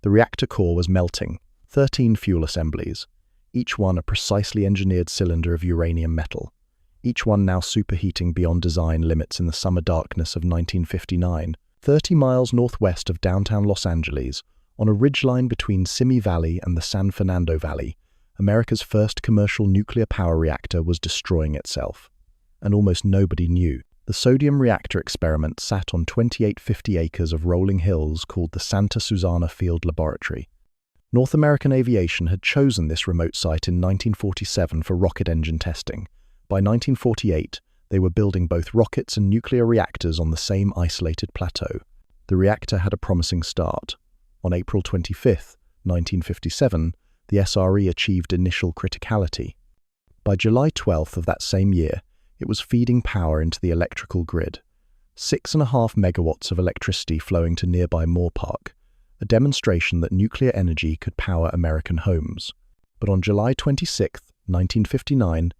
The reactor core was melting, 13 fuel assemblies, each one a precisely engineered cylinder of uranium metal, each one now superheating beyond design limits in the summer darkness of 1959, 30 miles northwest of downtown Los Angeles, on a ridgeline between Simi Valley and the San Fernando Valley. America's first commercial nuclear power reactor was destroying itself. And almost nobody knew. The sodium reactor experiment sat on 2850 acres of rolling hills called the Santa Susana Field Laboratory. North American Aviation had chosen this remote site in 1947 for rocket engine testing. By 1948, they were building both rockets and nuclear reactors on the same isolated plateau. The reactor had a promising start. On April 25, 1957, the SRE achieved initial criticality. By July 12th of that same year, it was feeding power into the electrical grid. 6.5 megawatts of electricity flowing to nearby Moorpark, a demonstration that nuclear energy could power American homes. But on July 26, 1959,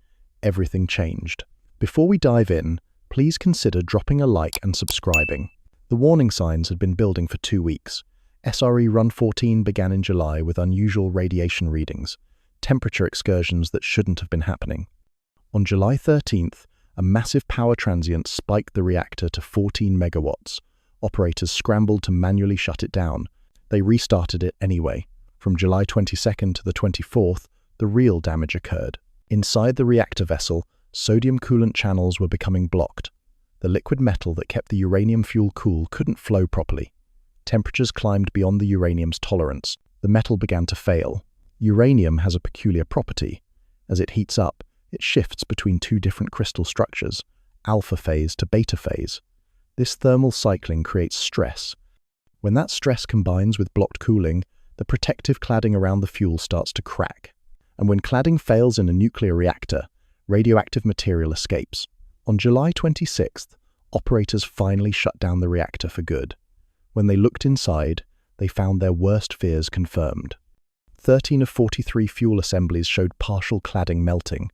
everything changed. Before we dive in, please consider dropping a like and subscribing. The warning signs had been building for 2 weeks. SRE Run 14 began in July with unusual radiation readings, temperature excursions that shouldn't have been happening. On July 13th, a massive power transient spiked the reactor to 14 megawatts. Operators scrambled to manually shut it down. They restarted it anyway. From July 22nd to the 24th, the real damage occurred. Inside the reactor vessel, sodium coolant channels were becoming blocked. The liquid metal that kept the uranium fuel cool couldn't flow properly. Temperatures climbed beyond the uranium's tolerance. The metal began to fail. Uranium has a peculiar property. As it heats up, it shifts between two different crystal structures, alpha phase to beta phase. This thermal cycling creates stress. When that stress combines with blocked cooling, the protective cladding around the fuel starts to crack. And when cladding fails in a nuclear reactor, radioactive material escapes. On July 26th, operators finally shut down the reactor for good. When they looked inside, they found their worst fears confirmed. 13 of 43 fuel assemblies showed partial cladding melting.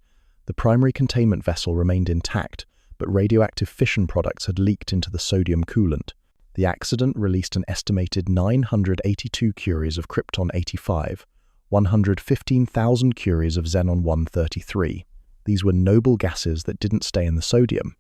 The primary containment vessel remained intact, but radioactive fission products had leaked into the sodium coolant. The accident released an estimated 982 curies of krypton-85, 115,000 curies of xenon-133. These were noble gases that didn't stay in the sodium.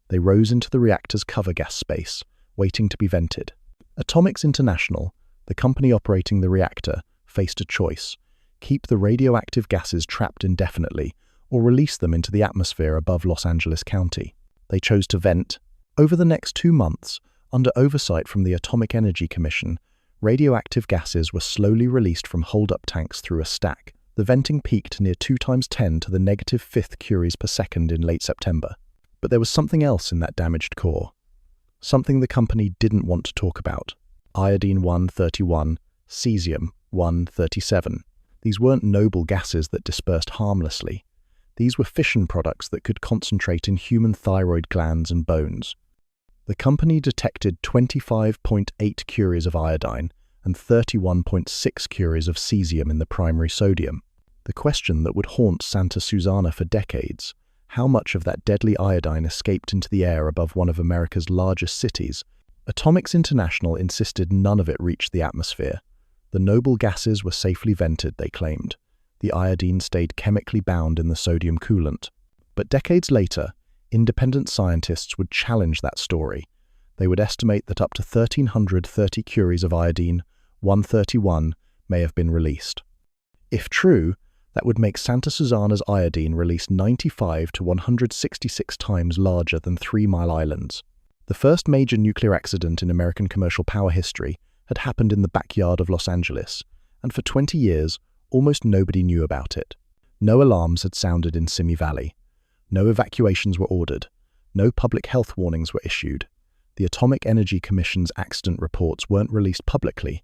They rose into the reactor's cover gas space, waiting to be vented. Atomics International, the company operating the reactor, faced a choice: keep the radioactive gases trapped indefinitely or release them into the atmosphere above Los Angeles County. They chose to vent. Over the next 2 months, under oversight from the Atomic Energy Commission, radioactive gases were slowly released from hold-up tanks through a stack. The venting peaked near 2 × 10 to the -5th curies per second in late September. But there was something else in that damaged core. Something the company didn't want to talk about. Iodine-131, cesium-137. These weren't noble gases that dispersed harmlessly. These were fission products that could concentrate in human thyroid glands and bones. The company detected 25.8 curies of iodine and 31.6 curies of cesium in the primary sodium. The question that would haunt Santa Susana for decades: how much of that deadly iodine escaped into the air above one of America's largest cities? Atomics International insisted none of it reached the atmosphere. The noble gases were safely vented, they claimed. The iodine stayed chemically bound in the sodium coolant. But decades later, independent scientists would challenge that story. They would estimate that up to 1,330 curies of iodine-131 may have been released. If true, that would make Santa Susana's iodine release 95 to 166 times larger than 3 Mile Island's. The first major nuclear accident in American commercial power history had happened in the backyard of Los Angeles, and for 20 years, almost nobody knew about it. No alarms had sounded in Simi Valley. No evacuations were ordered. No public health warnings were issued. The Atomic Energy Commission's accident reports weren't released publicly.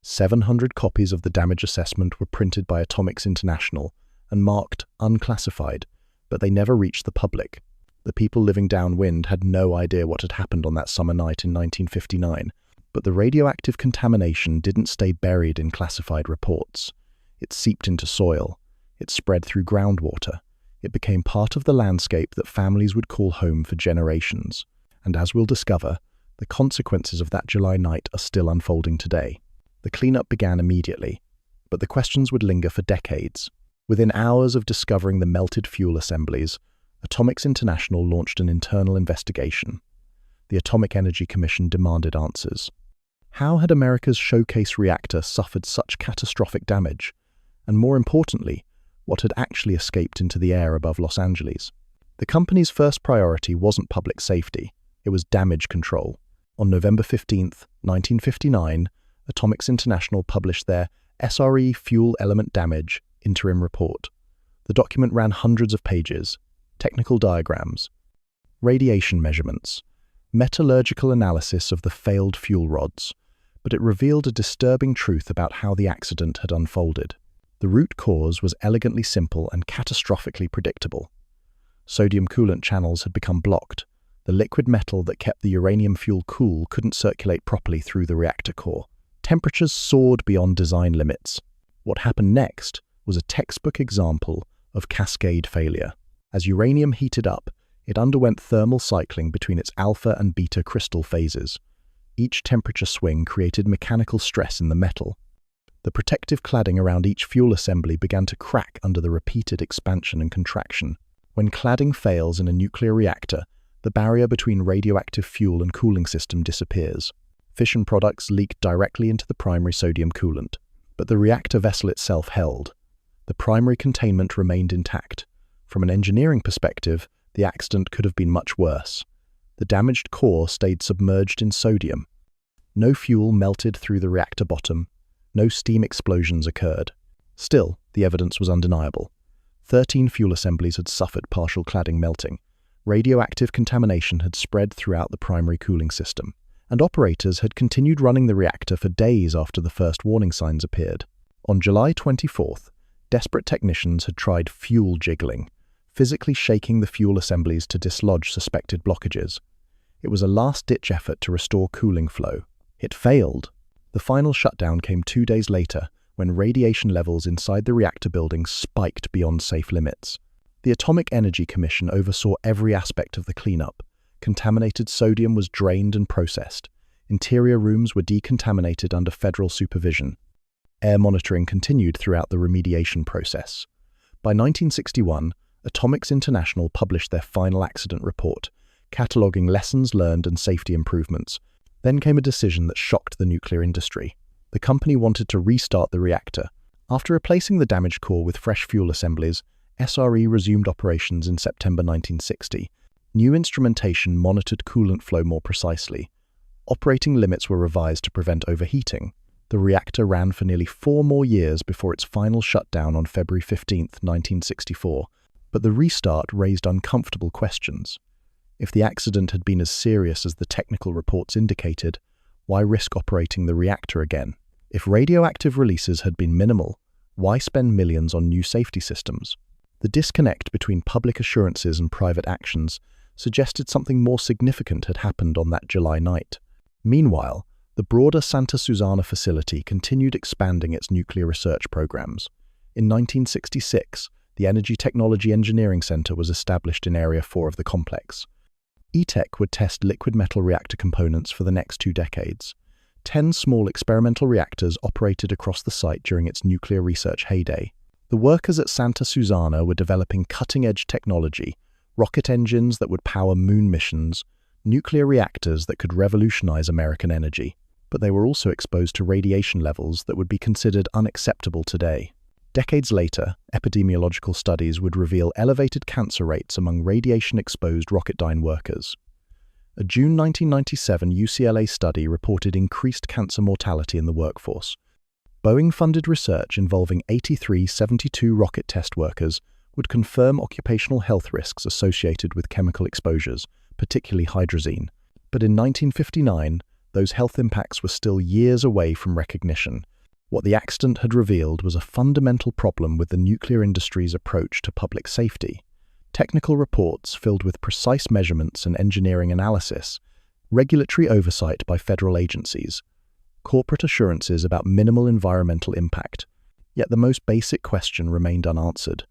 700 copies of the damage assessment were printed by Atomics International and marked unclassified, but they never reached the public. The people living downwind had no idea what had happened on that summer night in 1959, but the radioactive contamination didn't stay buried in classified reports. It seeped into soil. It spread through groundwater. It became part of the landscape that families would call home for generations. And as we'll discover, the consequences of that July night are still unfolding today. The cleanup began immediately, but the questions would linger for decades. Within hours of discovering the melted fuel assemblies, Atomics International launched an internal investigation. The Atomic Energy Commission demanded answers. How had America's showcase reactor suffered such catastrophic damage? And more importantly, what had actually escaped into the air above Los Angeles? The company's first priority wasn't public safety, it was damage control. On November 15, 1959, Atomics International published their SRE Fuel Element Damage interim report. The document ran hundreds of pages, technical diagrams, radiation measurements, metallurgical analysis of the failed fuel rods, but it revealed a disturbing truth about how the accident had unfolded. The root cause was elegantly simple and catastrophically predictable. Sodium coolant channels had become blocked. The liquid metal that kept the uranium fuel cool couldn't circulate properly through the reactor core. Temperatures soared beyond design limits. What happened next was a textbook example of cascade failure. As uranium heated up, it underwent thermal cycling between its alpha and beta crystal phases. Each temperature swing created mechanical stress in the metal. The protective cladding around each fuel assembly began to crack under the repeated expansion and contraction. When cladding fails in a nuclear reactor, the barrier between radioactive fuel and cooling system disappears. Fission products leaked directly into the primary sodium coolant, but the reactor vessel itself held. The primary containment remained intact. From an engineering perspective, the accident could have been much worse. The damaged core stayed submerged in sodium. No fuel melted through the reactor bottom. No steam explosions occurred. Still, the evidence was undeniable. 13 fuel assemblies had suffered partial cladding melting. Radioactive contamination had spread throughout the primary cooling system, and operators had continued running the reactor for days after the first warning signs appeared. On July 24th, desperate technicians had tried fuel jiggling, physically shaking the fuel assemblies to dislodge suspected blockages. It was a last-ditch effort to restore cooling flow. It failed. The final shutdown came 2 days later, when radiation levels inside the reactor building spiked beyond safe limits. The Atomic Energy Commission oversaw every aspect of the cleanup. Contaminated sodium was drained and processed. Interior rooms were decontaminated under federal supervision. Air monitoring continued throughout the remediation process. By 1961, Atomics International published their final accident report, cataloguing lessons learned and safety improvements. Then came a decision that shocked the nuclear industry. The company wanted to restart the reactor. After replacing the damaged core with fresh fuel assemblies, SRE resumed operations in September 1960. New instrumentation monitored coolant flow more precisely. Operating limits were revised to prevent overheating. The reactor ran for nearly 4 more years before its final shutdown on February 15, 1964. But the restart raised uncomfortable questions. If the accident had been as serious as the technical reports indicated, why risk operating the reactor again? If radioactive releases had been minimal, why spend millions on new safety systems? The disconnect between public assurances and private actions suggested something more significant had happened on that July night. Meanwhile, the broader Santa Susana facility continued expanding its nuclear research programs. In 1966, the Energy Technology Engineering Center was established in Area 4 of the complex. ETEC would test liquid metal reactor components for the next 2 decades. 10 small experimental reactors operated across the site during its nuclear research heyday. The workers at Santa Susana were developing cutting-edge technology, rocket engines that would power moon missions, nuclear reactors that could revolutionize American energy. But they were also exposed to radiation levels that would be considered unacceptable today. Decades later, epidemiological studies would reveal elevated cancer rates among radiation-exposed Rocketdyne workers. A June 1997 UCLA study reported increased cancer mortality in the workforce. Boeing-funded research involving 83 72 rocket test workers would confirm occupational health risks associated with chemical exposures, particularly hydrazine. But in 1959, those health impacts were still years away from recognition. What the accident had revealed was a fundamental problem with the nuclear industry's approach to public safety. Technical reports filled with precise measurements and engineering analysis, regulatory oversight by federal agencies, corporate assurances about minimal environmental impact. Yet the most basic question remained unanswered.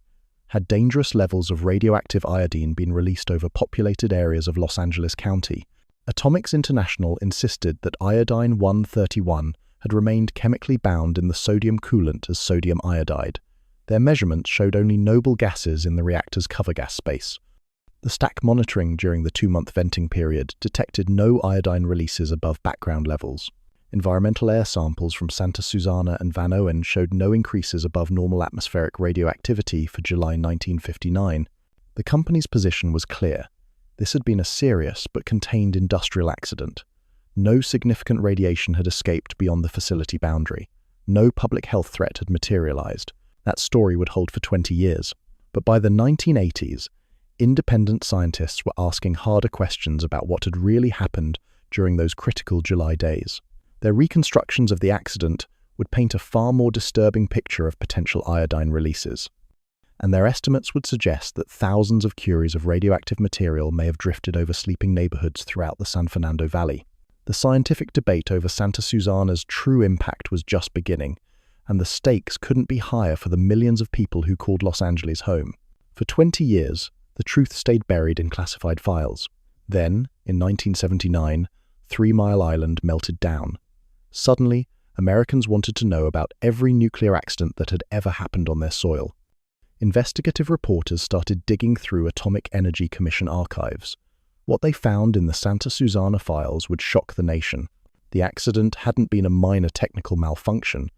Had dangerous levels of radioactive iodine been released over populated areas of Los Angeles County? Atomics International insisted that iodine-131 had remained chemically bound in the sodium coolant as sodium iodide. Their measurements showed only noble gases in the reactor's cover gas space. The stack monitoring during the 2-month venting period detected no iodine releases above background levels. Environmental air samples from Santa Susana and Van Owen showed no increases above normal atmospheric radioactivity for July 1959. The company's position was clear. This had been a serious but contained industrial accident. No significant radiation had escaped beyond the facility boundary. No public health threat had materialized. That story would hold for 20 years. But by the 1980s, independent scientists were asking harder questions about what had really happened during those critical July days. Their reconstructions of the accident would paint a far more disturbing picture of potential iodine releases, and their estimates would suggest that thousands of curies of radioactive material may have drifted over sleeping neighborhoods throughout the San Fernando Valley. The scientific debate over Santa Susana's true impact was just beginning, and the stakes couldn't be higher for the millions of people who called Los Angeles home. For 20 years, the truth stayed buried in classified files. Then, in 1979, 3 Mile Island melted down. Suddenly, Americans wanted to know about every nuclear accident that had ever happened on their soil. Investigative reporters started digging through Atomic Energy Commission archives. What they found in the Santa Susana files would shock the nation. The accident hadn't been a minor technical malfunction.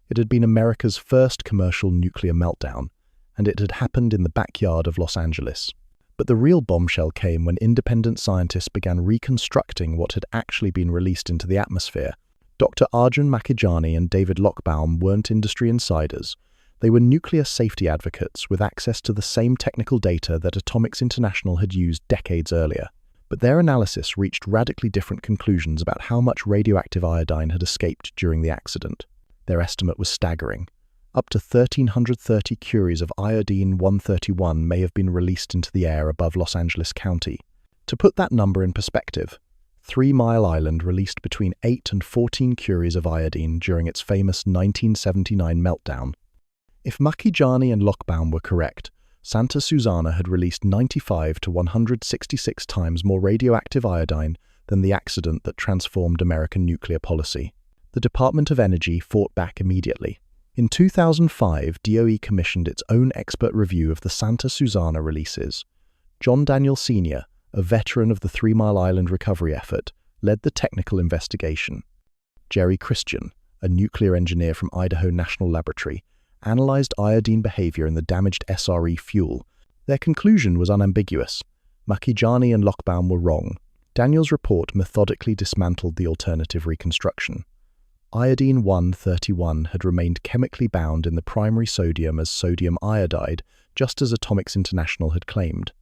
It had been America's first commercial nuclear meltdown, and it had happened in the backyard of Los Angeles. But the real bombshell came when independent scientists began reconstructing what had actually been released into the atmosphere. Dr. Arjun Makhijani and David Lochbaum weren't industry insiders. They were nuclear safety advocates with access to the same technical data that Atomics International had used decades earlier. But their analysis reached radically different conclusions about how much radioactive iodine had escaped during the accident. Their estimate was staggering. Up to 1,330 curies of iodine-131 may have been released into the air above Los Angeles County. To put that number in perspective, 3 Mile Island released between 8 and 14 curies of iodine during its famous 1979 meltdown. If Makhijani and Lochbaum were correct, Santa Susana had released 95 to 166 times more radioactive iodine than the accident that transformed American nuclear policy. The Department of Energy fought back immediately. In 2005, DOE commissioned its own expert review of the Santa Susana releases. John Daniel Sr., a veteran of the 3 Mile Island recovery effort, led the technical investigation. Jerry Christian, a nuclear engineer from Idaho National Laboratory, analyzed iodine behavior in the damaged SRE fuel. Their conclusion was unambiguous. Makhijani and Lochbaum were wrong. Daniel's report methodically dismantled the alternative reconstruction. Iodine-131 had remained chemically bound in the primary sodium as sodium iodide, just as Atomics International had claimed.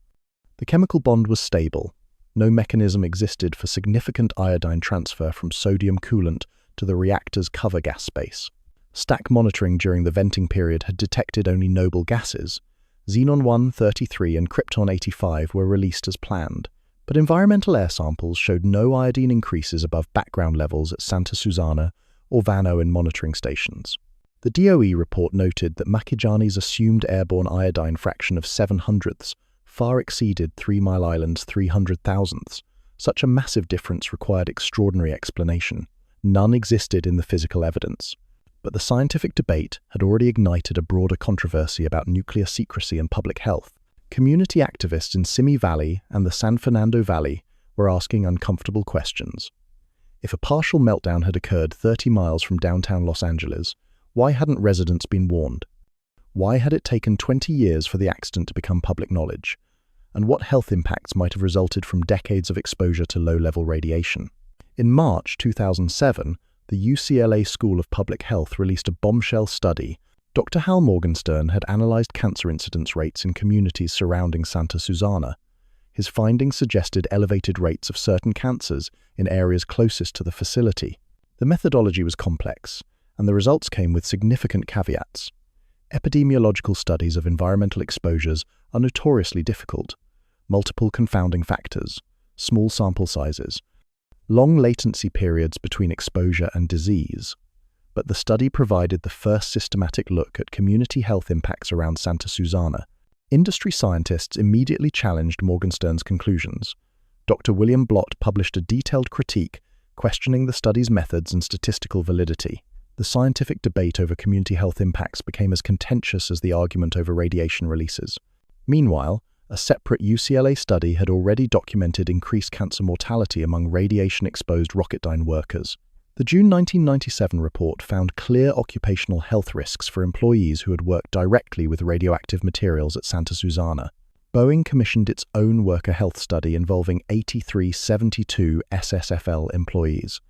The chemical bond was stable. No mechanism existed for significant iodine transfer from sodium coolant to the reactor's cover gas space. Stack monitoring during the venting period had detected only noble gases. Xenon-133 and Krypton-85 were released as planned, but environmental air samples showed no iodine increases above background levels at Santa Susana or Van Owen monitoring stations. The DOE report noted that Makhijani's assumed airborne iodine fraction of 0.07 far exceeded 3 Mile Island's 0.03. Such a massive difference required extraordinary explanation. None existed in the physical evidence. But the scientific debate had already ignited a broader controversy about nuclear secrecy and public health. Community activists in Simi Valley and the San Fernando Valley were asking uncomfortable questions. If a partial meltdown had occurred 30 miles from downtown Los Angeles, why hadn't residents been warned? Why had it taken 20 years for the accident to become public knowledge? And what health impacts might have resulted from decades of exposure to low-level radiation? In March 2007, the UCLA School of Public Health released a bombshell study. Dr. Hal Morgenstern had analyzed cancer incidence rates in communities surrounding Santa Susana. His findings suggested elevated rates of certain cancers in areas closest to the facility. The methodology was complex, and the results came with significant caveats. Epidemiological studies of environmental exposures are notoriously difficult. Multiple confounding factors, small sample sizes, long latency periods between exposure and disease. But the study provided the first systematic look at community health impacts around Santa Susana. Industry scientists immediately challenged Morgenstern's conclusions. Dr. William Blott published a detailed critique questioning the study's methods and statistical validity. The scientific debate over community health impacts became as contentious as the argument over radiation releases. Meanwhile, a separate UCLA study had already documented increased cancer mortality among radiation-exposed Rocketdyne workers. The June 1997 report found clear occupational health risks for employees who had worked directly with radioactive materials at Santa Susana. Boeing commissioned its own worker health study involving 8372 SSFL employees.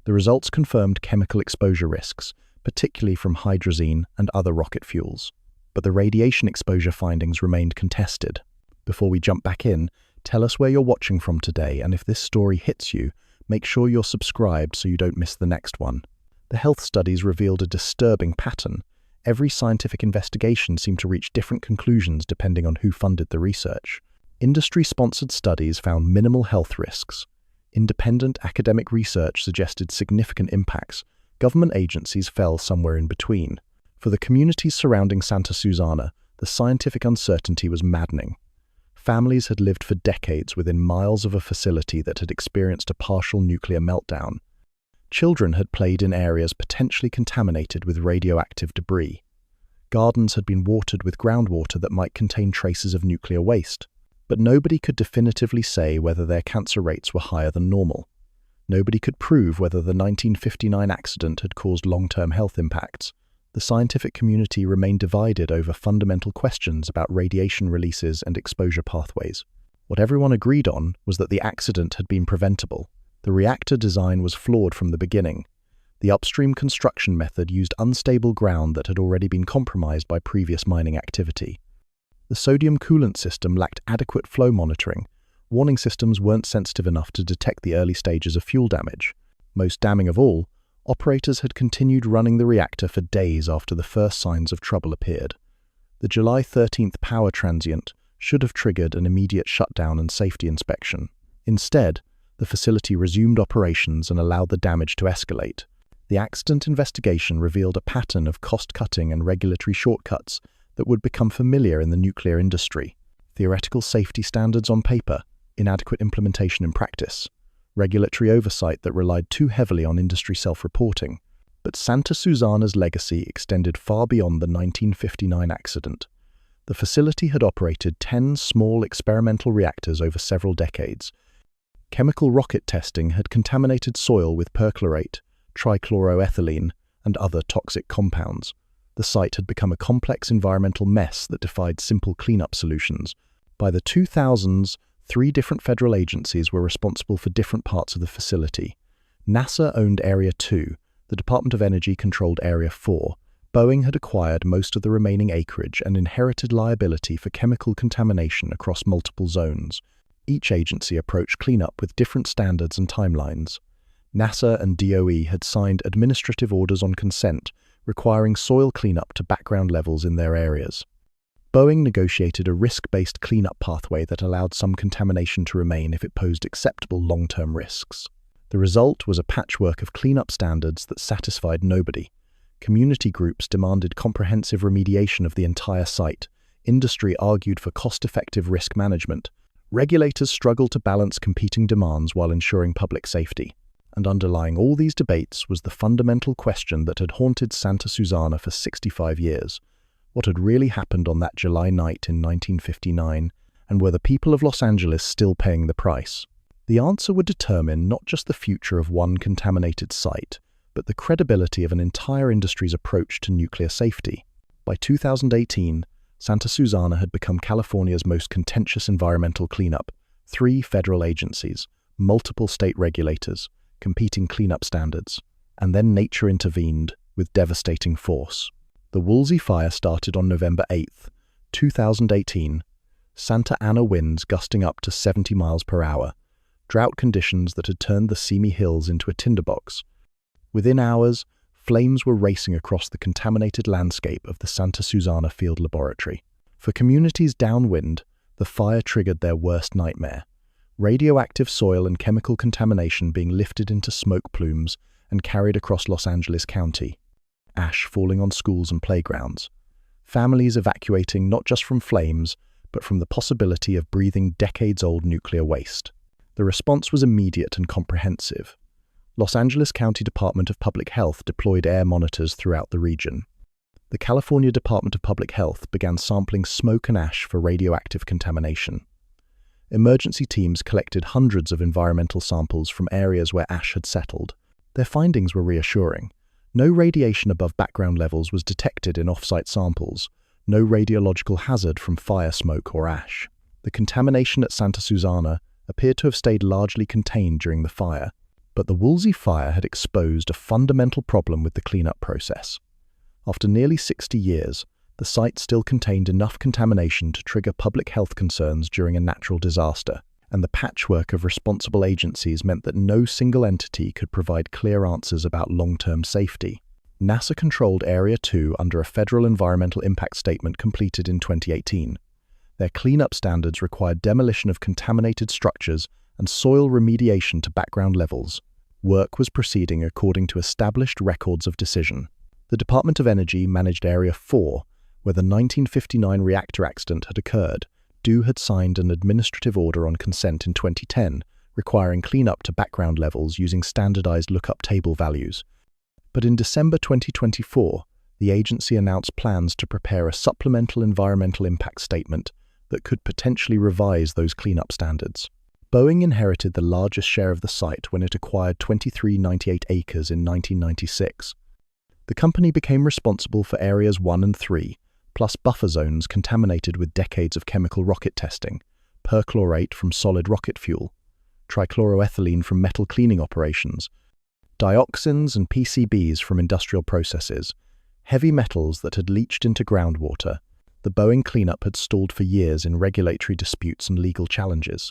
The results confirmed chemical exposure risks, particularly from hydrazine and other rocket fuels. But the radiation exposure findings remained contested. Before we jump back in, tell us where you're watching from today, and if this story hits you, make sure you're subscribed so you don't miss the next one. The health studies revealed a disturbing pattern. Every scientific investigation seemed to reach different conclusions depending on who funded the research. Industry-sponsored studies found minimal health risks. Independent academic research suggested significant impacts. Government agencies fell somewhere in between. For the communities surrounding Santa Susana, the scientific uncertainty was maddening. Families had lived for decades within miles of a facility that had experienced a partial nuclear meltdown. Children had played in areas potentially contaminated with radioactive debris. Gardens had been watered with groundwater that might contain traces of nuclear waste. But nobody could definitively say whether their cancer rates were higher than normal. Nobody could prove whether the 1959 accident had caused long-term health impacts. The scientific community remained divided over fundamental questions about radiation releases and exposure pathways. What everyone agreed on was that the accident had been preventable. The reactor design was flawed from the beginning. The upstream construction method used unstable ground that had already been compromised by previous mining activity. The sodium coolant system lacked adequate flow monitoring. Warning systems weren't sensitive enough to detect the early stages of fuel damage. Most damning of all, operators had continued running the reactor for days after the first signs of trouble appeared. The July 13th power transient should have triggered an immediate shutdown and safety inspection. Instead, the facility resumed operations and allowed the damage to escalate. The accident investigation revealed a pattern of cost-cutting and regulatory shortcuts that would become familiar in the nuclear industry. Theoretical safety standards on paper, inadequate implementation in practice, regulatory oversight that relied too heavily on industry self-reporting. But Santa Susana's legacy extended far beyond the 1959 accident. The facility had operated 10 small experimental reactors over several decades. Chemical rocket testing had contaminated soil with perchlorate, trichloroethylene, and other toxic compounds. The site had become a complex environmental mess that defied simple cleanup solutions. By the 2000s, 3 different federal agencies were responsible for different parts of the facility. NASA owned Area 2, the Department of Energy controlled Area 4. Boeing had acquired most of the remaining acreage and inherited liability for chemical contamination across multiple zones. Each agency approached cleanup with different standards and timelines. NASA and DOE had signed administrative orders on consent, requiring soil cleanup to background levels in their areas. Boeing negotiated a risk-based cleanup pathway that allowed some contamination to remain if it posed acceptable long-term risks. The result was a patchwork of cleanup standards that satisfied nobody. Community groups demanded comprehensive remediation of the entire site. Industry argued for cost-effective risk management. Regulators struggled to balance competing demands while ensuring public safety. And underlying all these debates was the fundamental question that had haunted Santa Susana for 65 years. What had really happened on that July night in 1959, and were the people of Los Angeles still paying the price? The answer would determine not just the future of one contaminated site, but the credibility of an entire industry's approach to nuclear safety. By 2018, Santa Susana had become California's most contentious environmental cleanup. 3 federal agencies, multiple state regulators, competing cleanup standards, and then nature intervened with devastating force. The Woolsey Fire started on November 8, 2018. Santa Ana winds gusting up to 70 miles per hour, drought conditions that had turned the Simi Hills into a tinderbox. Within hours, flames were racing across the contaminated landscape of the Santa Susana Field Laboratory. For communities downwind, the fire triggered their worst nightmare. Radioactive soil and chemical contamination being lifted into smoke plumes and carried across Los Angeles County. Ash falling on schools and playgrounds. Families evacuating not just from flames, but from the possibility of breathing decades-old nuclear waste. The response was immediate and comprehensive. Los Angeles County Department of Public Health deployed air monitors throughout the region. The California Department of Public Health began sampling smoke and ash for radioactive contamination. Emergency teams collected hundreds of environmental samples from areas where ash had settled. Their findings were reassuring. No radiation above background levels was detected in off-site samples, no radiological hazard from fire smoke or ash. The contamination at Santa Susana appeared to have stayed largely contained during the fire, but the Woolsey fire had exposed a fundamental problem with the cleanup process. After nearly 60 years, the site still contained enough contamination to trigger public health concerns during a natural disaster, and the patchwork of responsible agencies meant that no single entity could provide clear answers about long-term safety. NASA controlled Area 2 under a federal environmental impact statement completed in 2018. Their cleanup standards required demolition of contaminated structures and soil remediation to background levels. Work was proceeding according to established records of decision. The Department of Energy managed Area 4, where the 1959 reactor accident had occurred. DOE had signed an administrative order on consent in 2010, requiring cleanup to background levels using standardized lookup table values. But in December 2024, the agency announced plans to prepare a supplemental environmental impact statement that could potentially revise those cleanup standards. Boeing inherited the largest share of the site when it acquired 2398 acres in 1996. The company became responsible for Areas 1 and 3, plus buffer zones contaminated with decades of chemical rocket testing, perchlorate from solid rocket fuel, trichloroethylene from metal cleaning operations, dioxins and PCBs from industrial processes, heavy metals that had leached into groundwater. The Boeing cleanup had stalled for years in regulatory disputes and legal challenges.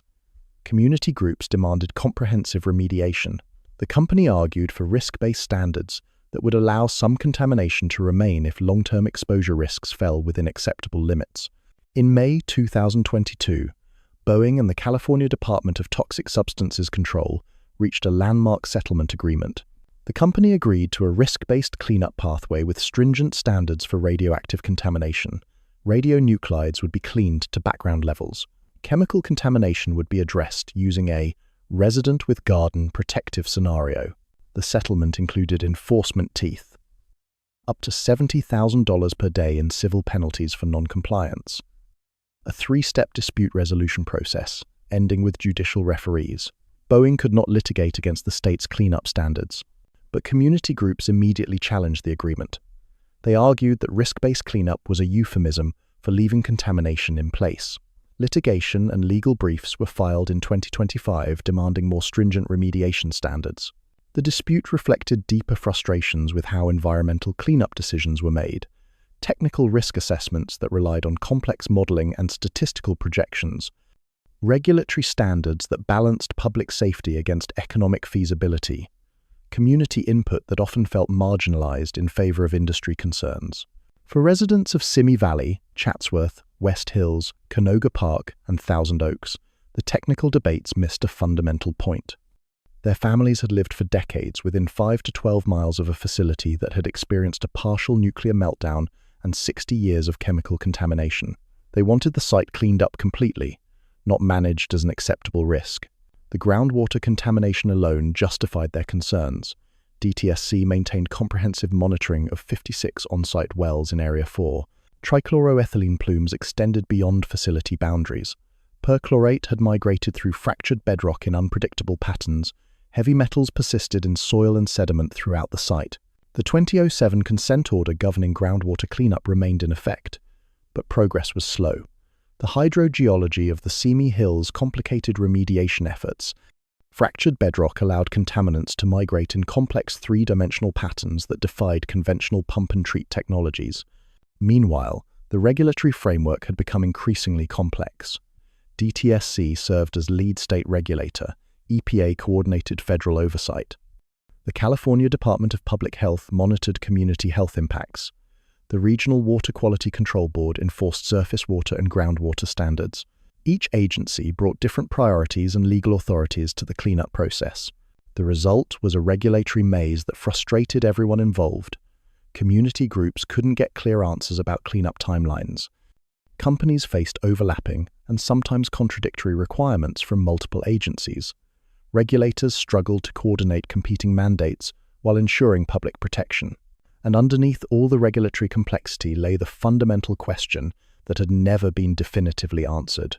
Community groups demanded comprehensive remediation. The company argued for risk-based standards that would allow some contamination to remain if long-term exposure risks fell within acceptable limits. In May 2022, Boeing and the California Department of Toxic Substances Control reached a landmark settlement agreement. The company agreed to a risk-based cleanup pathway with stringent standards for radioactive contamination. Radionuclides would be cleaned to background levels. Chemical contamination would be addressed using a resident with garden protective scenario. The settlement included enforcement teeth, up to $70,000 per day in civil penalties for non-compliance, a 3-step dispute resolution process, ending with judicial referees. Boeing could not litigate against the state's cleanup standards, but community groups immediately challenged the agreement. They argued that risk-based cleanup was a euphemism for leaving contamination in place. Litigation and legal briefs were filed in 2025 demanding more stringent remediation standards. The dispute reflected deeper frustrations with how environmental cleanup decisions were made. Technical risk assessments that relied on complex modeling and statistical projections, regulatory standards that balanced public safety against economic feasibility, community input that often felt marginalized in favor of industry concerns. For residents of Simi Valley, Chatsworth, West Hills, Canoga Park, and Thousand Oaks, the technical debates missed a fundamental point. Their families had lived for decades within 5 to 12 miles of a facility that had experienced a partial nuclear meltdown and 60 years of chemical contamination. They wanted the site cleaned up completely, not managed as an acceptable risk. The groundwater contamination alone justified their concerns. DTSC maintained comprehensive monitoring of 56 on-site wells in Area 4. Trichloroethylene plumes extended beyond facility boundaries. Perchlorate had migrated through fractured bedrock in unpredictable patterns. Heavy metals persisted in soil and sediment throughout the site. The 2007 consent order governing groundwater cleanup remained in effect, but progress was slow. The hydrogeology of the Simi Hills complicated remediation efforts. Fractured bedrock allowed contaminants to migrate in complex three-dimensional patterns that defied conventional pump-and-treat technologies. Meanwhile, the regulatory framework had become increasingly complex. DTSC served as lead state regulator. EPA coordinated federal oversight. The California Department of Public Health monitored community health impacts. The Regional Water Quality Control Board enforced surface water and groundwater standards. Each agency brought different priorities and legal authorities to the cleanup process. The result was a regulatory maze that frustrated everyone involved. Community groups couldn't get clear answers about cleanup timelines. Companies faced overlapping and sometimes contradictory requirements from multiple agencies. Regulators struggled to coordinate competing mandates while ensuring public protection. And underneath all the regulatory complexity lay the fundamental question that had never been definitively answered.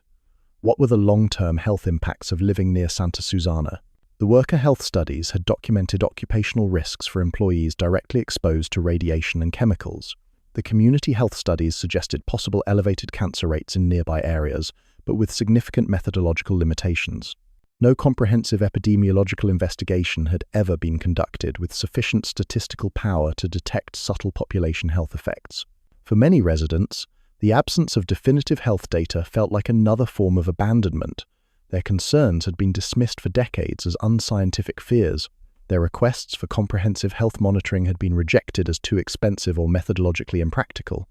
What were the long-term health impacts of living near Santa Susana? The worker health studies had documented occupational risks for employees directly exposed to radiation and chemicals. The community health studies suggested possible elevated cancer rates in nearby areas, but with significant methodological limitations. No comprehensive epidemiological investigation had ever been conducted with sufficient statistical power to detect subtle population health effects. For many residents, the absence of definitive health data felt like another form of abandonment. Their concerns had been dismissed for decades as unscientific fears. Their requests for comprehensive health monitoring had been rejected as too expensive or methodologically impractical.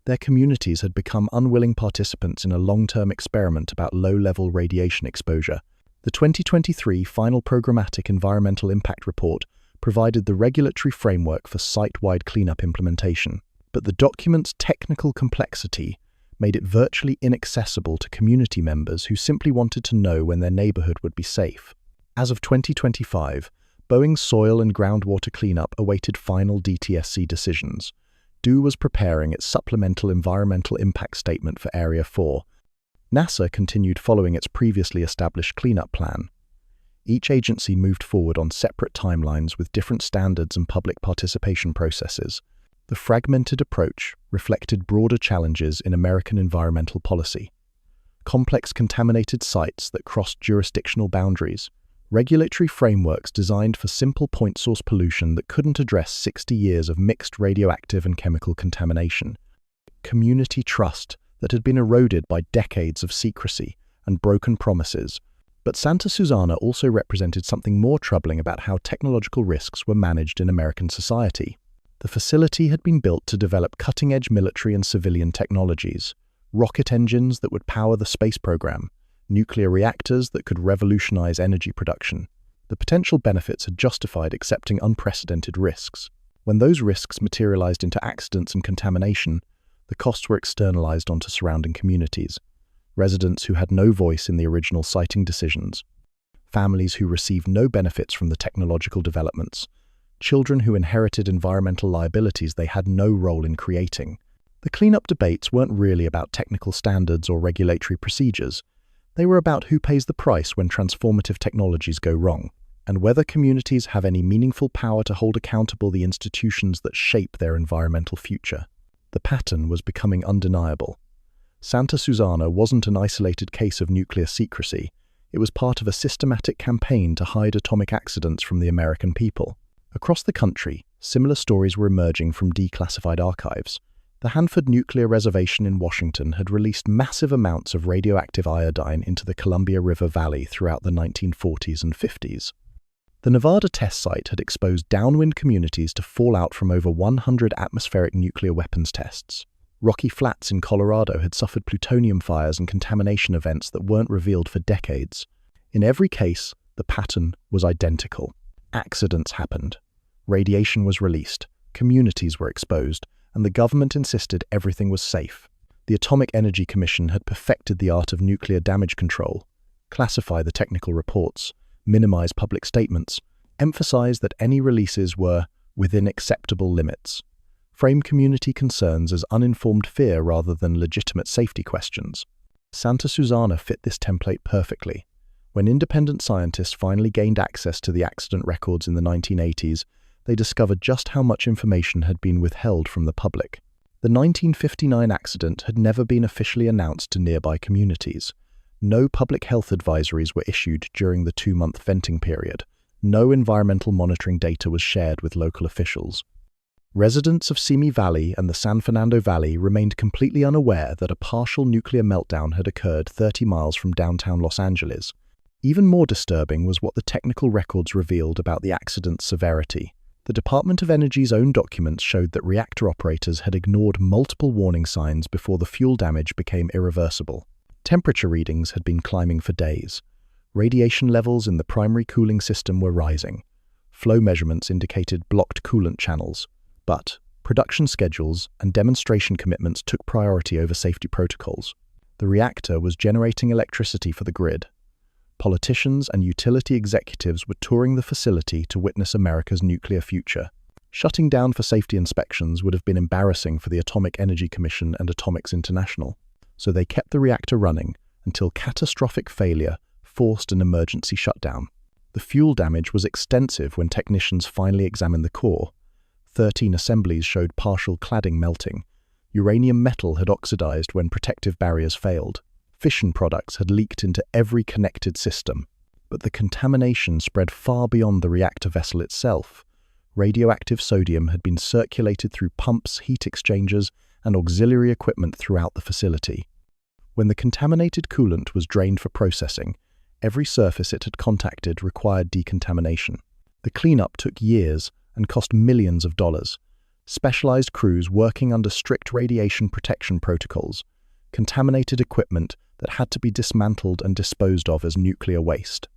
Their communities had become unwilling participants in a long-term experiment about low-level radiation exposure. The 2023 final Programmatic Environmental Impact Report provided the regulatory framework for site-wide cleanup implementation, but the document's technical complexity made it virtually inaccessible to community members who simply wanted to know when their neighborhood would be safe. As of 2025, Boeing's soil and groundwater cleanup awaited final DTSC decisions. DOE was preparing its supplemental environmental impact statement for Area 4. NASA continued following its previously established cleanup plan. Each agency moved forward on separate timelines with different standards and public participation processes. The fragmented approach reflected broader challenges in American environmental policy. Complex contaminated sites that crossed jurisdictional boundaries, regulatory frameworks designed for simple point source pollution that couldn't address 60 years of mixed radioactive and chemical contamination, community trust that had been eroded by decades of secrecy and broken promises. But Santa Susana also represented something more troubling about how technological risks were managed in American society. The facility had been built to develop cutting-edge military and civilian technologies, rocket engines that would power the space program, nuclear reactors that could revolutionize energy production. The potential benefits had justified accepting unprecedented risks. When those risks materialized into accidents and contamination, the costs were externalized onto surrounding communities, residents who had no voice in the original siting decisions, families who received no benefits from the technological developments, children who inherited environmental liabilities they had no role in creating. The cleanup debates weren't really about technical standards or regulatory procedures. They were about who pays the price when transformative technologies go wrong, and whether communities have any meaningful power to hold accountable the institutions that shape their environmental future. The pattern was becoming undeniable. Santa Susana wasn't an isolated case of nuclear secrecy. It was part of a systematic campaign to hide atomic accidents from the American people. Across the country, similar stories were emerging from declassified archives. The Hanford Nuclear Reservation in Washington had released massive amounts of radioactive iodine into the Columbia River Valley throughout the 1940s and 50s. The Nevada test site had exposed downwind communities to fallout from over 100 atmospheric nuclear weapons tests. Rocky Flats in Colorado had suffered plutonium fires and contamination events that weren't revealed for decades. In every case, the pattern was identical. Accidents happened. Radiation was released. Communities were exposed, and the government insisted everything was safe. The Atomic Energy Commission had perfected the art of nuclear damage control, classify the technical reports, minimize public statements, emphasize that any releases were within acceptable limits, frame community concerns as uninformed fear rather than legitimate safety questions. Santa Susana fit this template perfectly. When independent scientists finally gained access to the accident records in the 1980s, they discovered just how much information had been withheld from the public. The 1959 accident had never been officially announced to nearby communities. No public health advisories were issued during the 2-month venting period. No environmental monitoring data was shared with local officials. Residents of Simi Valley and the San Fernando Valley remained completely unaware that a partial nuclear meltdown had occurred 30 miles from downtown Los Angeles. Even more disturbing was what the technical records revealed about the accident's severity. The Department of Energy's own documents showed that reactor operators had ignored multiple warning signs before the fuel damage became irreversible. Temperature readings had been climbing for days. Radiation levels in the primary cooling system were rising. Flow measurements indicated blocked coolant channels. But production schedules and demonstration commitments took priority over safety protocols. The reactor was generating electricity for the grid, Politicians and utility executives were touring the facility to witness America's nuclear future. Shutting down for safety inspections would have been embarrassing for the Atomic Energy Commission and Atomics International, so they kept the reactor running until catastrophic failure forced an emergency shutdown. The fuel damage was extensive when technicians finally examined the core. 13 assemblies showed partial cladding melting. Uranium metal had oxidized when protective barriers failed. Fission products had leaked into every connected system. But the contamination spread far beyond the reactor vessel itself. Radioactive sodium had been circulated through pumps, heat exchangers, and auxiliary equipment throughout the facility. When the contaminated coolant was drained for processing, every surface it had contacted required decontamination. The cleanup took years and cost millions of dollars. Specialized crews working under strict radiation protection protocols, contaminated equipment that had to be dismantled and disposed of as nuclear waste,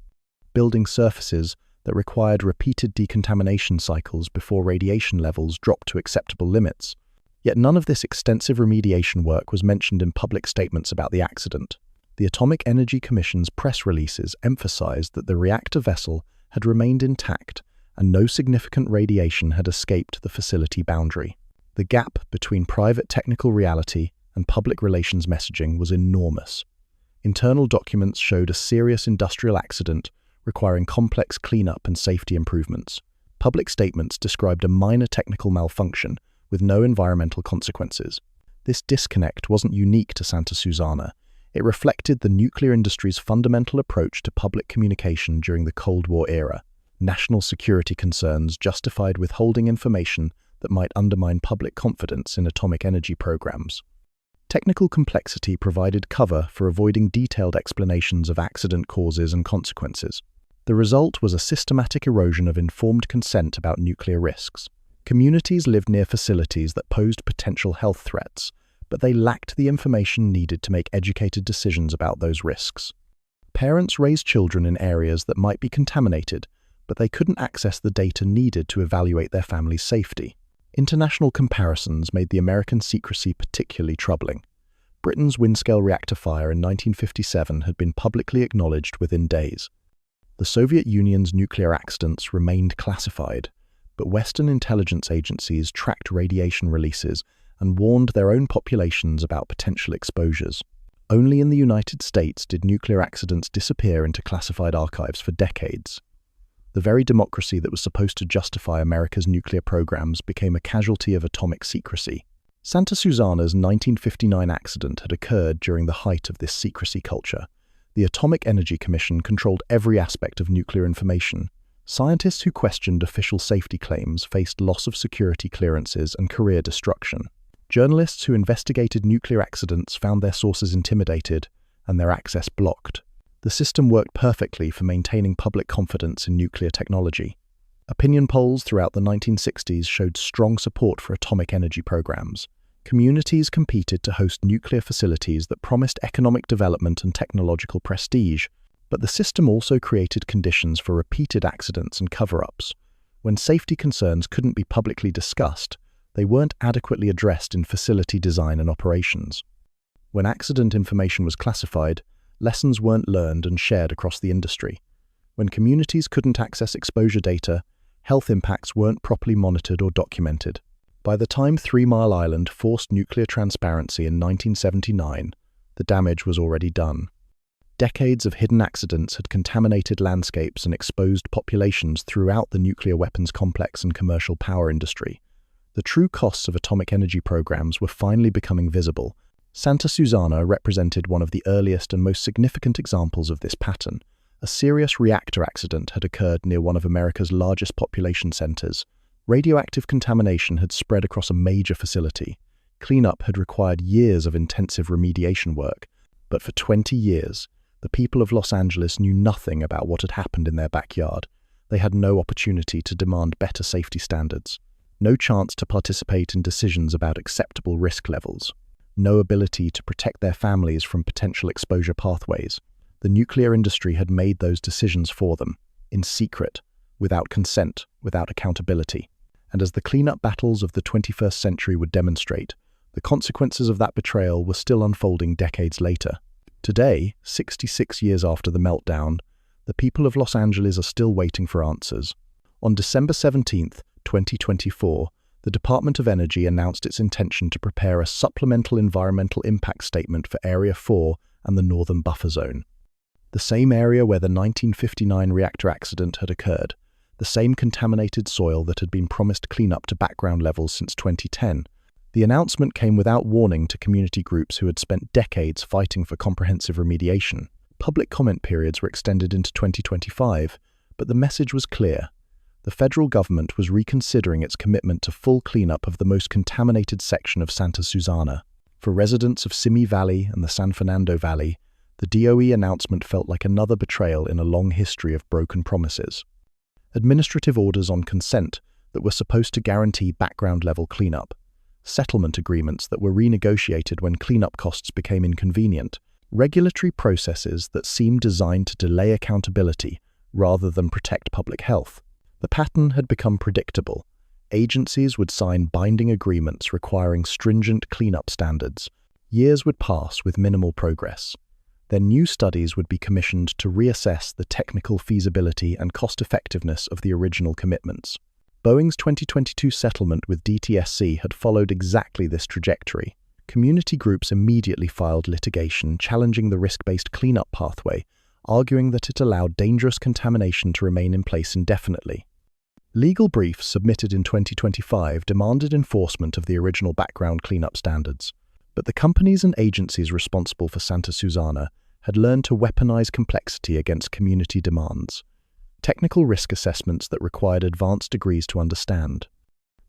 building surfaces that required repeated decontamination cycles before radiation levels dropped to acceptable limits. Yet none of this extensive remediation work was mentioned in public statements about the accident. The Atomic Energy Commission's press releases emphasized that the reactor vessel had remained intact and no significant radiation had escaped the facility boundary. The gap between private technical reality and public relations messaging was enormous. Internal documents showed a serious industrial accident requiring complex cleanup and safety improvements. Public statements described a minor technical malfunction with no environmental consequences. This disconnect wasn't unique to Santa Susana. It reflected the nuclear industry's fundamental approach to public communication during the Cold War era. National security concerns justified withholding information that might undermine public confidence in atomic energy programs. Technical complexity provided cover for avoiding detailed explanations of accident causes and consequences. The result was a systematic erosion of informed consent about nuclear risks. Communities lived near facilities that posed potential health threats, but they lacked the information needed to make educated decisions about those risks. Parents raised children in areas that might be contaminated, but they couldn't access the data needed to evaluate their family's safety. International comparisons made the American secrecy particularly troubling. Britain's Windscale reactor fire in 1957 had been publicly acknowledged within days. The Soviet Union's nuclear accidents remained classified, but Western intelligence agencies tracked radiation releases and warned their own populations about potential exposures. Only in the United States did nuclear accidents disappear into classified archives for decades. The very democracy that was supposed to justify America's nuclear programs became a casualty of atomic secrecy. Santa Susana's 1959 accident had occurred during the height of this secrecy culture. The Atomic Energy Commission controlled every aspect of nuclear information. Scientists who questioned official safety claims faced loss of security clearances and career destruction. Journalists who investigated nuclear accidents found their sources intimidated and their access blocked. The system worked perfectly for maintaining public confidence in nuclear technology. Opinion polls throughout the 1960s showed strong support for atomic energy programs. Communities competed to host nuclear facilities that promised economic development and technological prestige, but the system also created conditions for repeated accidents and cover-ups. When safety concerns couldn't be publicly discussed, they weren't adequately addressed in facility design and operations. When accident information was classified, lessons weren't learned and shared across the industry. When communities couldn't access exposure data, health impacts weren't properly monitored or documented. By the time 3 Mile Island forced nuclear transparency in 1979, the damage was already done. Decades of hidden accidents had contaminated landscapes and exposed populations throughout the nuclear weapons complex and commercial power industry. The true costs of atomic energy programs were finally becoming visible. Santa Susana represented one of the earliest and most significant examples of this pattern. A serious reactor accident had occurred near one of America's largest population centers. Radioactive contamination had spread across a major facility. Cleanup had required years of intensive remediation work, but for 20 years, the people of Los Angeles knew nothing about what had happened in their backyard. They had no opportunity to demand better safety standards, no chance to participate in decisions about acceptable risk levels, no ability to protect their families from potential exposure pathways. The nuclear industry had made those decisions for them, in secret, without consent, without accountability. And as the cleanup battles of the 21st century would demonstrate, the consequences of that betrayal were still unfolding decades later. Today, 66 years after the meltdown, The people of Los Angeles are still waiting for answers. On December 17, 2024, the Department of Energy announced its intention to prepare a supplemental environmental impact statement for Area 4 and the Northern Buffer Zone. The same area where the 1959 reactor accident had occurred, the same contaminated soil that had been promised cleanup to background levels since 2010. The announcement came without warning to community groups who had spent decades fighting for comprehensive remediation. Public comment periods were extended into 2025, but the message was clear. The federal government was reconsidering its commitment to full cleanup of the most contaminated section of Santa Susana. For residents of Simi Valley and the San Fernando Valley, the DOE announcement felt like another betrayal in a long history of broken promises. Administrative orders on consent that were supposed to guarantee background-level cleanup, settlement agreements that were renegotiated when cleanup costs became inconvenient, regulatory processes that seemed designed to delay accountability rather than protect public health. The pattern had become predictable. Agencies would sign binding agreements requiring stringent cleanup standards. Years would pass with minimal progress. Then new studies would be commissioned to reassess the technical feasibility and cost-effectiveness of the original commitments. Boeing's 2022 settlement with DTSC had followed exactly this trajectory. Community groups immediately filed litigation challenging the risk-based cleanup pathway, arguing that it allowed dangerous contamination to remain in place indefinitely. Legal briefs submitted in 2025 demanded enforcement of the original background cleanup standards, but the companies and agencies responsible for Santa Susana had learned to weaponize complexity against community demands. Technical risk assessments that required advanced degrees to understand,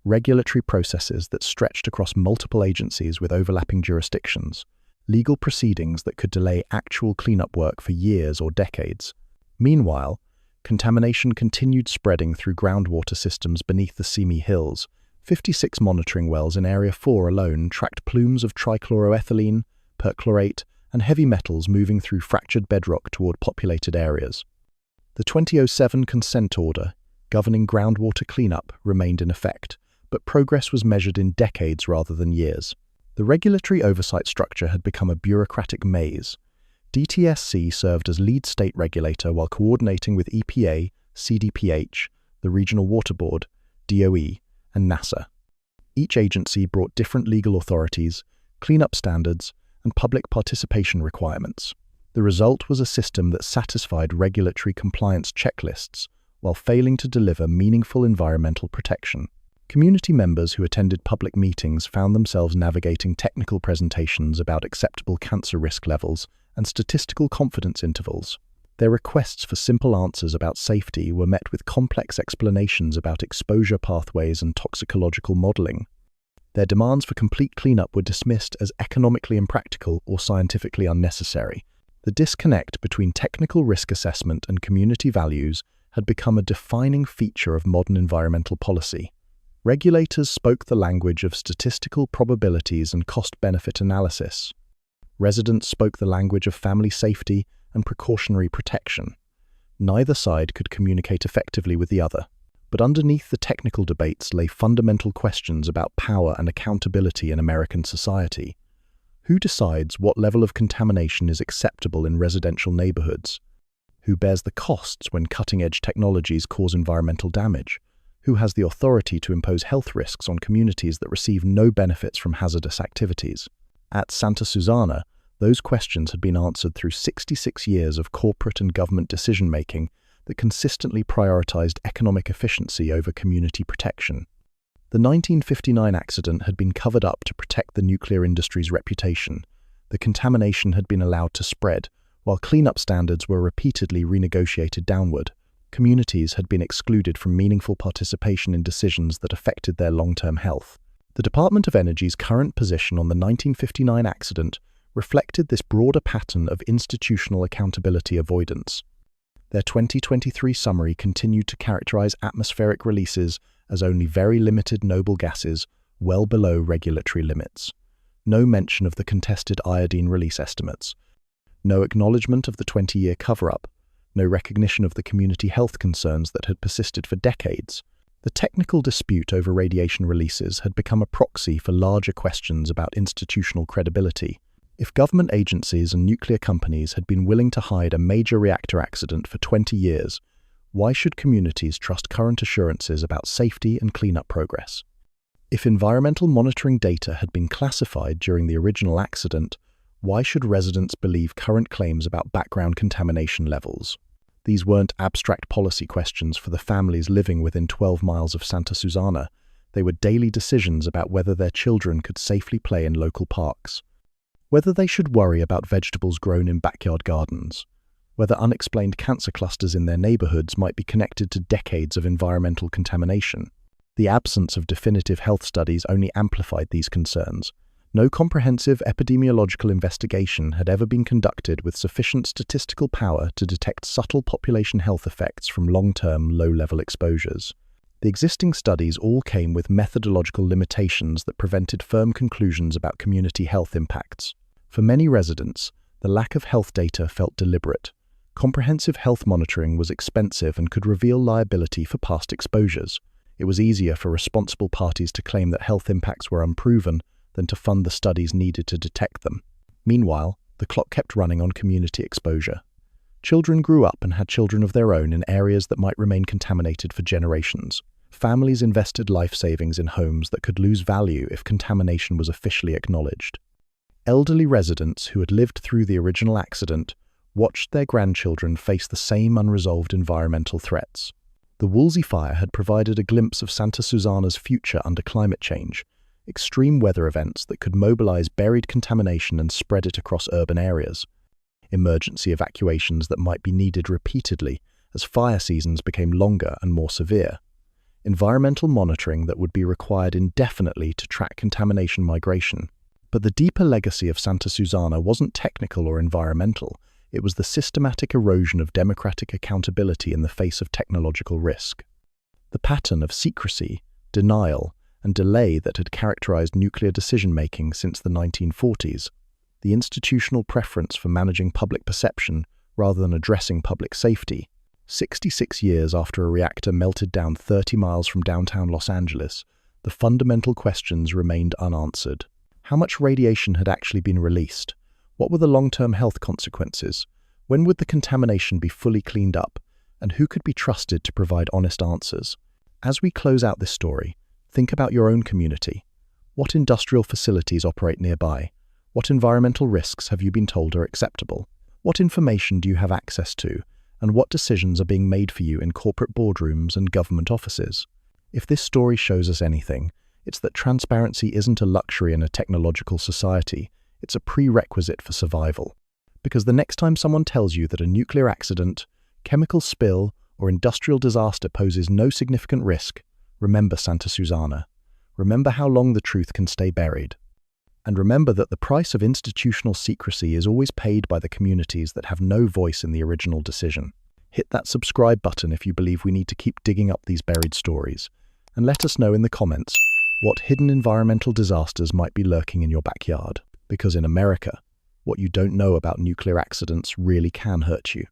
regulatory processes that stretched across multiple agencies with overlapping jurisdictions, legal proceedings that could delay actual cleanup work for years or decades. Meanwhile, contamination continued spreading through groundwater systems beneath the Simi Hills. 56 monitoring wells in Area 4 alone tracked plumes of trichloroethylene, perchlorate, and heavy metals moving through fractured bedrock toward populated areas. The 2007 consent order, governing groundwater cleanup, remained in effect, but progress was measured in decades rather than years. The regulatory oversight structure had become a bureaucratic maze. DTSC served as lead state regulator while coordinating with EPA, CDPH, the Regional Water Board, DOE, and NASA. Each agency brought different legal authorities, cleanup standards, and public participation requirements. The result was a system that satisfied regulatory compliance checklists while failing to deliver meaningful environmental protection. Community members who attended public meetings found themselves navigating technical presentations about acceptable cancer risk levels and statistical confidence intervals. Their requests for simple answers about safety were met with complex explanations about exposure pathways and toxicological modeling. Their demands for complete cleanup were dismissed as economically impractical or scientifically unnecessary. The disconnect between technical risk assessment and community values had become a defining feature of modern environmental policy. Regulators spoke the language of statistical probabilities and cost-benefit analysis. Residents spoke the language of family safety and precautionary protection. Neither side could communicate effectively with the other. But underneath the technical debates lay fundamental questions about power and accountability in American society. Who decides what level of contamination is acceptable in residential neighborhoods? Who bears the costs when cutting-edge technologies cause environmental damage? Who has the authority to impose health risks on communities that receive no benefits from hazardous activities? At Santa Susana, those questions had been answered through 66 years of corporate and government decision-making that consistently prioritized economic efficiency over community protection. The 1959 accident had been covered up to protect the nuclear industry's reputation. The contamination had been allowed to spread, while cleanup standards were repeatedly renegotiated downward. Communities had been excluded from meaningful participation in decisions that affected their long-term health. The Department of Energy's current position on the 1959 accident reflected this broader pattern of institutional accountability avoidance. Their 2023 summary continued to characterize atmospheric releases as only very limited noble gases, well below regulatory limits. No mention of the contested iodine release estimates. No acknowledgement of the 20-year cover-up. No recognition of the community health concerns that had persisted for decades. The technical dispute over radiation releases had become a proxy for larger questions about institutional credibility. If government agencies and nuclear companies had been willing to hide a major reactor accident for 20 years, why should communities trust current assurances about safety and cleanup progress? If environmental monitoring data had been classified during the original accident, why should residents believe current claims about background contamination levels? These weren't abstract policy questions for the families living within 12 miles of Santa Susana. They were daily decisions about whether their children could safely play in local parks, whether they should worry about vegetables grown in backyard gardens, whether unexplained cancer clusters in their neighborhoods might be connected to decades of environmental contamination. The absence of definitive health studies only amplified these concerns. No comprehensive epidemiological investigation had ever been conducted with sufficient statistical power to detect subtle population health effects from long-term, low-level exposures. The existing studies all came with methodological limitations that prevented firm conclusions about community health impacts. For many residents, the lack of health data felt deliberate. Comprehensive health monitoring was expensive and could reveal liability for past exposures. It was easier for responsible parties to claim that health impacts were unproven than to fund the studies needed to detect them. Meanwhile, the clock kept running on community exposure. Children grew up and had children of their own in areas that might remain contaminated for generations. Families invested life savings in homes that could lose value if contamination was officially acknowledged. Elderly residents who had lived through the original accident watched their grandchildren face the same unresolved environmental threats. The Woolsey fire had provided a glimpse of Santa Susana's future under climate change, extreme weather events that could mobilize buried contamination and spread it across urban areas. Emergency evacuations that might be needed repeatedly as fire seasons became longer and more severe. Environmental monitoring that would be required indefinitely to track contamination migration. But the deeper legacy of Santa Susana wasn't technical or environmental. It was the systematic erosion of democratic accountability in the face of technological risk. The pattern of secrecy, denial, and delay that had characterized nuclear decision-making since the 1940s, the institutional preference for managing public perception rather than addressing public safety. 66 years after a reactor melted down 30 miles from downtown Los Angeles, the fundamental questions remained unanswered. How much radiation had actually been released? What were the long-term health consequences? When would the contamination be fully cleaned up? And who could be trusted to provide honest answers? As we close out this story, think about your own community. What industrial facilities operate nearby? What environmental risks have you been told are acceptable? What information do you have access to? And what decisions are being made for you in corporate boardrooms and government offices? If this story shows us anything, it's that transparency isn't a luxury in a technological society, it's a prerequisite for survival. Because the next time someone tells you that a nuclear accident, chemical spill, or industrial disaster poses no significant risk, remember Santa Susana. Remember how long the truth can stay buried. And remember that the price of institutional secrecy is always paid by the communities that have no voice in the original decision. Hit that subscribe button if you believe we need to keep digging up these buried stories. And let us know in the comments what hidden environmental disasters might be lurking in your backyard. Because in America, what you don't know about nuclear accidents really can hurt you.